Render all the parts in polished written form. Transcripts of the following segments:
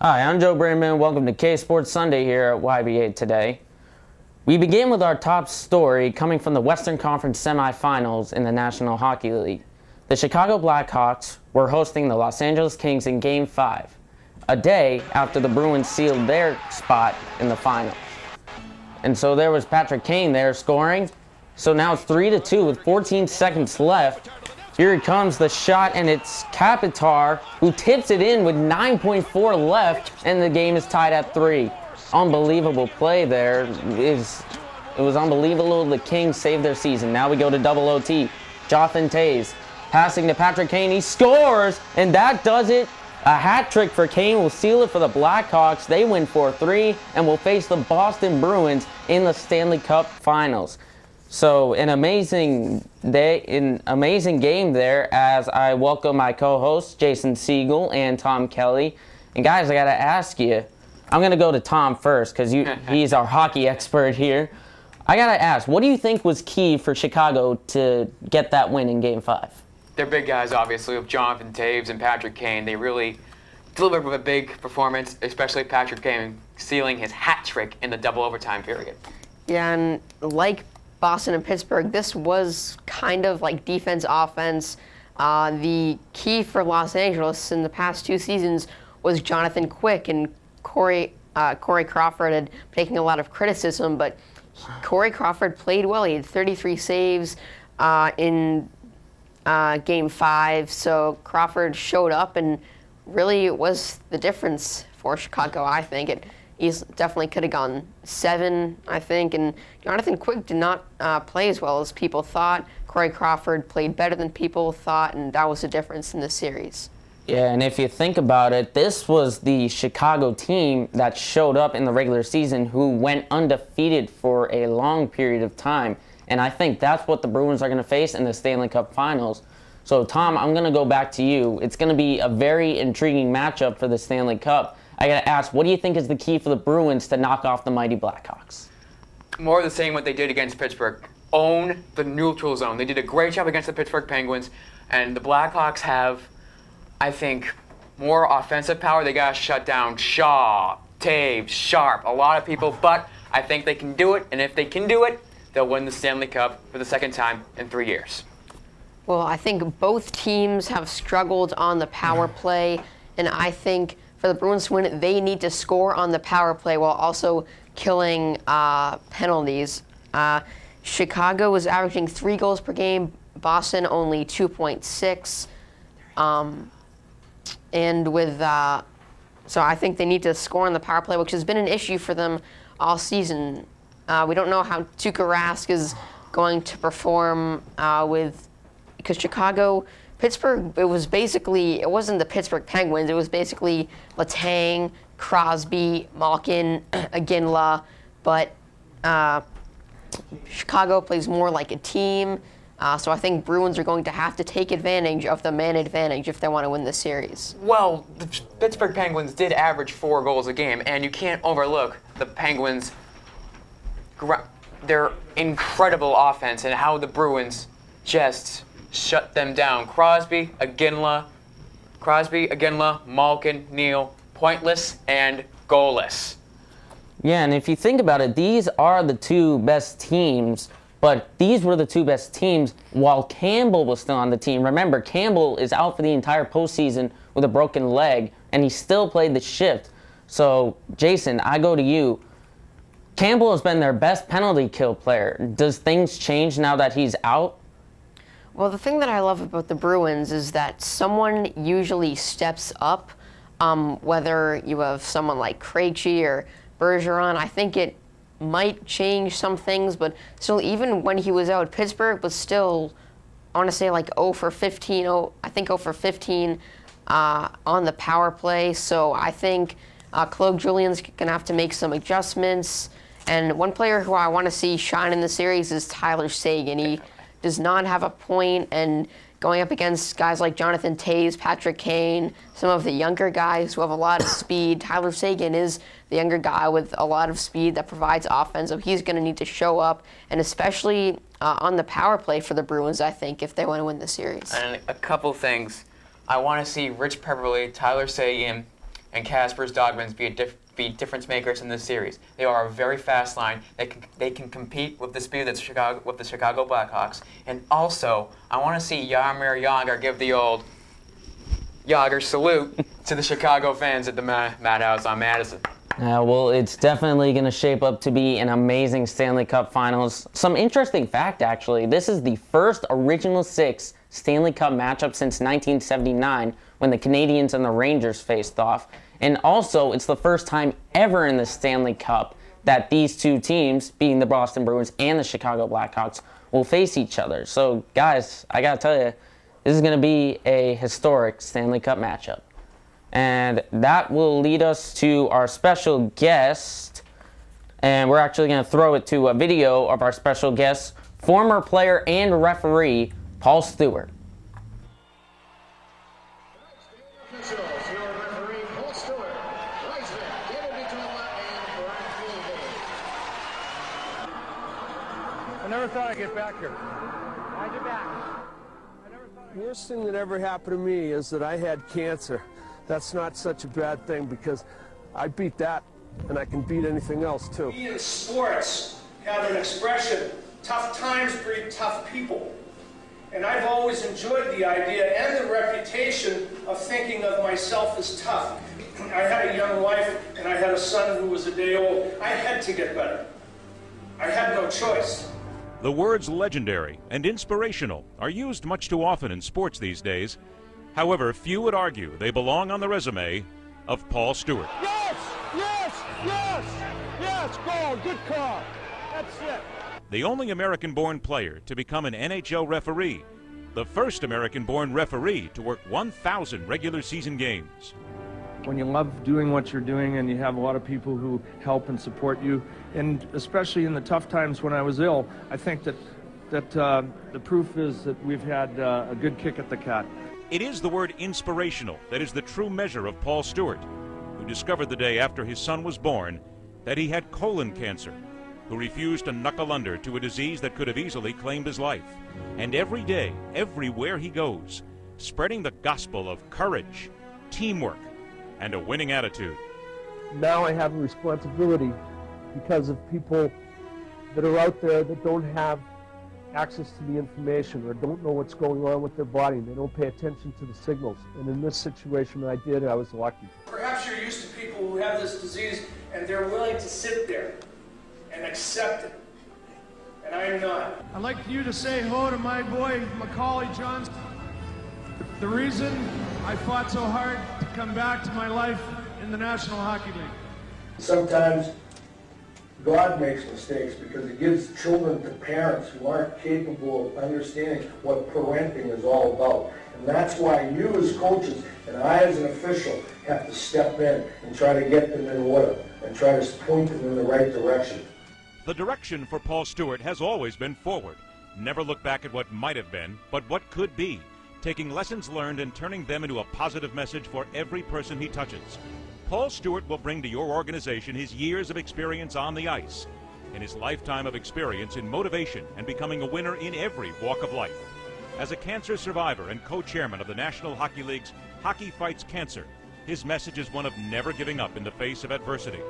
Hi, I'm Joe Brandman. Welcome to K Sports Sunday here at YBA Today. We begin with our top story coming from the Western Conference semifinals in the National Hockey League. The Chicago Blackhawks were hosting the Los Angeles Kings in Game 5, a day after the Bruins sealed their spot in the finals. And so there was Patrick Kane there scoring. So now it's 3-2 with 14 seconds left. Here comes the shot, and it's Kapitar who tips it in with 9.4 left, and the game is tied at 3. Unbelievable play there. It was unbelievable. The Kings saved their season. Now we go to double OT. Jonathan Toews passing to Patrick Kane. He scores, and that does it. A hat trick for Kane will seal it for the Blackhawks. They win 4-3 and will face the Boston Bruins in the Stanley Cup Finals. So an amazing day, an amazing game there as I welcome my co-hosts Jason Siegel and Tom Kelly. And guys, I got to ask you, I'm going to go to Tom first because he's our hockey expert here. I got to ask, what do you think was key for Chicago to get that win in Game 5? They're big guys, obviously, with Jonathan Toews and Patrick Kane. They really delivered with a big performance, especially Patrick Kane sealing his hat trick in the double overtime period. Yeah, and like Boston and Pittsburgh, this was kind of like defense-offense. The key for Los Angeles in the past 2 seasons was Jonathan Quick, and Corey Crawford had taken a lot of criticism, but Corey Crawford played well. He had 33 saves in Game 5, so Crawford showed up and really was the difference for Chicago, I think. He definitely could have gone 7, I think, and Jonathan Quick did not play as well as people thought. Corey Crawford played better than people thought, and that was the difference in the series. Yeah, and if you think about it, this was the Chicago team that showed up in the regular season who went undefeated for a long period of time. And I think that's what the Bruins are going to face in the Stanley Cup Finals. So, Tom, I'm going to go back to you. It's going to be a very intriguing matchup for the Stanley Cup. I got to ask, what do you think is the key for the Bruins to knock off the mighty Blackhawks? More of the same what they did against Pittsburgh. Own the neutral zone. They did a great job against the Pittsburgh Penguins, and the Blackhawks have, I think, more offensive power. They got to shut down Shaw, Toews, Sharp, a lot of people, but I think they can do it, and if they can do it, they'll win the Stanley Cup for the second time in 3 years. Well, I think both teams have struggled on the power play, and I think for the Bruins to win, they need to score on the power play while also killing penalties. Chicago was averaging 3 goals per game, Boston only 2.6. And with so I think they need to score on the power play, which has been an issue for them all season. We don't know how Tuukka Rask is going to perform because Pittsburgh, it wasn't the Pittsburgh Penguins, it was basically Letang, Crosby, Malkin, Iginla, but Chicago plays more like a team, so I think Bruins are going to have to take advantage of the man advantage if they want to win this series. Well, the Pittsburgh Penguins did average 4 goals a game, and you can't overlook the Penguins' their incredible offense and how the Bruins just shut them down. Crosby, Iginla, Malkin, Neal, pointless and goalless. Yeah, and if you think about it, these are the 2 best teams, but these were the 2 best teams while Campbell was still on the team. Remember, Campbell is out for the entire postseason with a broken leg, and he still played the shift. So, Jason, I go to you. Campbell has been their best penalty kill player. Does things change now that he's out? Well, the thing that I love about the Bruins is that someone usually steps up, whether you have someone like Krejci or Bergeron. I think it might change some things, but still, even when he was out, Pittsburgh was still, I want to say, like 0 for 15, 0 for 15 on the power play. So I think Claude Julien's going to have to make some adjustments. And one player who I want to see shine in the series is Tyler Seguin. He does not have a point, and going up against guys like Jonathan Toews, Patrick Kane, some of the younger guys who have a lot of speed. Tyler Seguin is the younger guy with a lot of speed that provides offense, so he's going to need to show up, and especially on the power play for the Bruins, I think, if they want to win the series. And a couple things. I want to see Rich Peverley, Tyler Seguin, and Casper's Dogmans be difference makers in this series. They are a very fast line. They can compete with the speed of the Chicago Blackhawks. And also, I want to see Jaromir Jagr give the old Jagr salute to the Chicago fans at the Madhouse on Madison. Well, it's definitely going to shape up to be an amazing Stanley Cup Finals. Some interesting fact, actually. This is the first Original Six Stanley Cup matchup since 1979 when the Canadiens and the Rangers faced off. And also, it's the first time ever in the Stanley Cup that these two teams, being the Boston Bruins and the Chicago Blackhawks, will face each other. So, guys, I got to tell you, this is going to be a historic Stanley Cup matchup. And that will lead us to our special guest. And we're actually going to throw it to a video of our special guest, former player and referee, Paul Stewart. I never thought I'd get back here. Why'd you back? The worst thing that ever happened to me is that I had cancer. That's not such a bad thing because I beat that and I can beat anything else too. We in sports have an expression, tough times breed tough people. And I've always enjoyed the idea and the reputation of thinking of myself as tough. I had a young wife and I had a son who was a day old. I had to get better. I had no choice. The words legendary and inspirational are used much too often in sports these days. However, few would argue they belong on the resume of Paul Stewart. Yes! Yes! Yes! Yes! Goal! Good call! That's it! The only American-born player to become an NHL referee. The first American-born referee to work 1,000 regular season games. When you love doing what you're doing and you have a lot of people who help and support you, and especially in the tough times when I was ill, I think that the proof is that we've had a good kick at the cat. It is the word inspirational that is the true measure of Paul Stewart, who discovered the day after his son was born that he had colon cancer, who refused to knuckle under to a disease that could have easily claimed his life. And every day, everywhere he goes, spreading the gospel of courage, teamwork, and a winning attitude. Now I have a responsibility because of people that are out there that don't have access to the information or don't know what's going on with their body and they don't pay attention to the signals. And in this situation I did, I was lucky. Perhaps you're used to people who have this disease and they're willing to sit there and accept it. And I am not. I'd like you to say hello to my boy, Macaulay Johnson. The reason I fought so hard to come back to my life in the National Hockey League. Sometimes God makes mistakes because he gives children to parents who aren't capable of understanding what parenting is all about. And that's why you as coaches and I as an official have to step in and try to get them in order and try to point them in the right direction. The direction for Paul Stewart has always been forward. Never look back at what might have been, but what could be. Taking lessons learned and turning them into a positive message for every person he touches. Paul Stewart will bring to your organization his years of experience on the ice and his lifetime of experience in motivation and becoming a winner in every walk of life. As a cancer survivor and co-chairman of the National Hockey League's Hockey Fights Cancer, his message is one of never giving up in the face of adversity.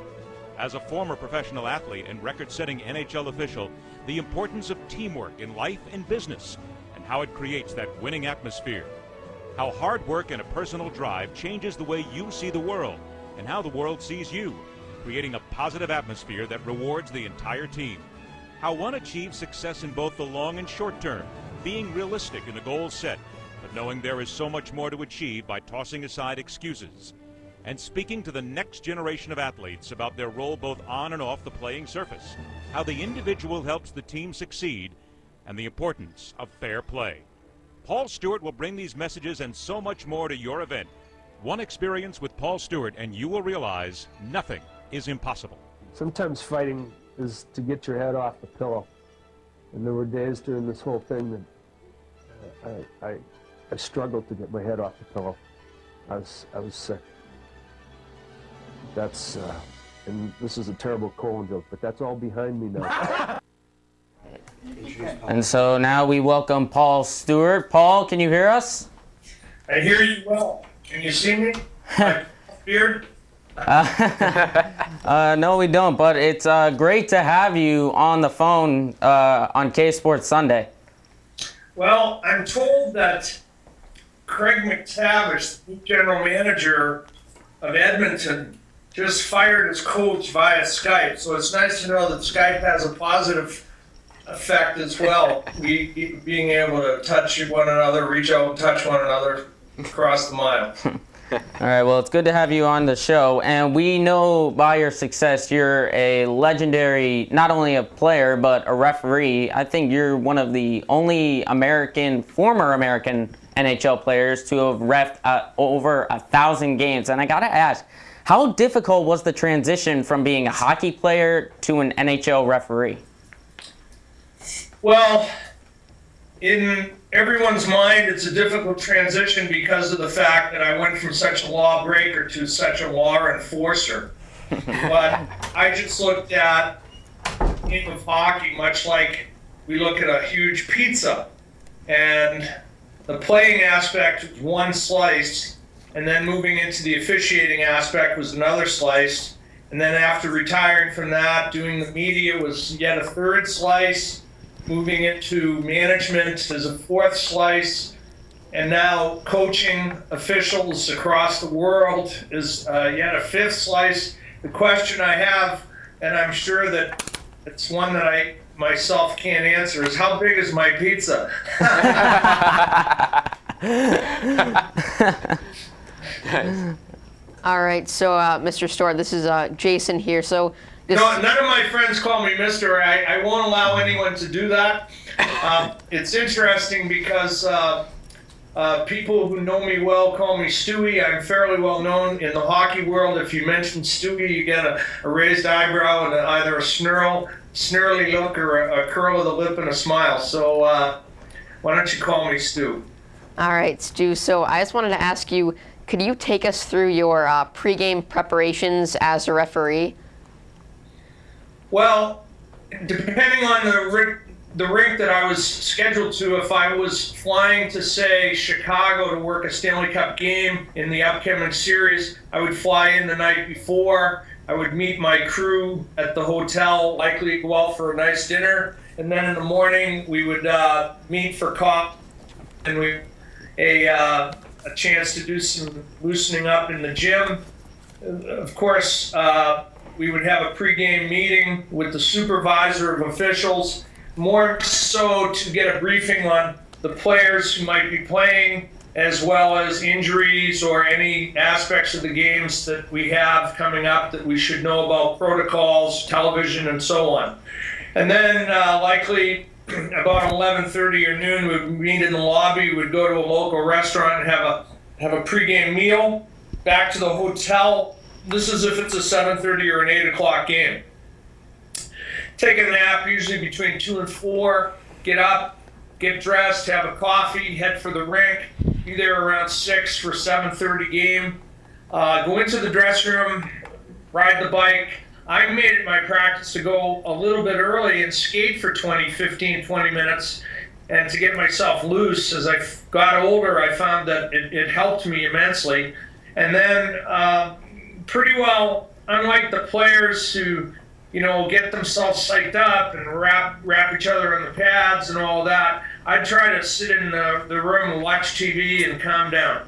As a former professional athlete and record-setting NHL official, the importance of teamwork in life and business and how it creates that winning atmosphere. How hard work and a personal drive changes the way you see the world and how the world sees you, creating a positive atmosphere that rewards the entire team. How one achieves success in both the long and short term, being realistic in the goals set, but knowing there is so much more to achieve by tossing aside excuses. And speaking to the next generation of athletes about their role both on and off the playing surface, how the individual helps the team succeed, and the importance of fair play. Paul Stewart will bring these messages and so much more to your event. One experience with Paul Stewart and you will realize nothing is impossible. Sometimes fighting is to get your head off the pillow. And there were days during this whole thing that I struggled to get my head off the pillow. I was sick. That's, and this is a terrible colon joke, but that's all behind me now. And so now we welcome Paul Stewart. Paul, can you hear us? I hear you well. Can you see me? My beard? No, we don't, but it's great to have you on the phone on K Sports Sunday. Well, I'm told that Craig McTavish, the general manager of Edmonton, just fired his coach via Skype. So it's nice to know that Skype has a positive effect as well. Being able to touch one another, reach out and touch one another across the mile. All right, well, it's good to have you on the show, and we know by your success you're a legendary, not only a player, but a referee. I think you're one of the only former American NHL players to have reffed over 1,000 games. And I gotta ask, how difficult was the transition from being a hockey player to an NHL referee? Well, in everyone's mind, it's a difficult transition because of the fact that I went from such a lawbreaker to such a law enforcer. But I just looked at the game of hockey much like we look at a huge pizza. And the playing aspect was one slice, and then moving into the officiating aspect was another slice. And then after retiring from that, doing the media was yet a third slice. Moving into management is a fourth slice, and now coaching officials across the world is yet a fifth slice. The question I have, and I'm sure that it's one that I myself can't answer, is how big is my pizza? All right, so Mr. Stewart, this is Jason here. So. No, none of my friends call me Mr. I won't allow anyone to do that. It's interesting because people who know me well call me Stewie. I'm fairly well known in the hockey world. If you mention Stewie, you get a raised eyebrow and either a snarly look or a curl of the lip and a smile. So why don't you call me Stu? All right, Stu. So I just wanted to ask you, could you take us through your pregame preparations as a referee? Well, depending on the rink that I was scheduled to, if I was flying to, say, Chicago to work a Stanley Cup game in the upcoming series, I would fly in the night before. I would meet my crew at the hotel, likely go out for a nice dinner, and then in the morning we would meet for coffee, and a chance to do some loosening up in the gym. Of course, we would have a pregame meeting with the supervisor of officials, more so to get a briefing on the players who might be playing, as well as injuries or any aspects of the games that we have coming up that we should know about, protocols, television, and so on. And then likely about 11:30 or noon, we'd meet in the lobby, we'd go to a local restaurant and have a pregame meal, back to the hotel. This is if it's a 7:30 or an 8 o'clock game. Take a nap, usually between 2 and 4, get up, get dressed, have a coffee, head for the rink, be there around 6 for 7:30 game. Go into the dressing room, ride the bike. I made it my practice to go a little bit early and skate for 20 minutes and to get myself loose. As I got older, I found that it helped me immensely. And then pretty well, unlike the players who, get themselves psyched up and wrap each other on the pads and all that, I try to sit in the room and watch TV and calm down.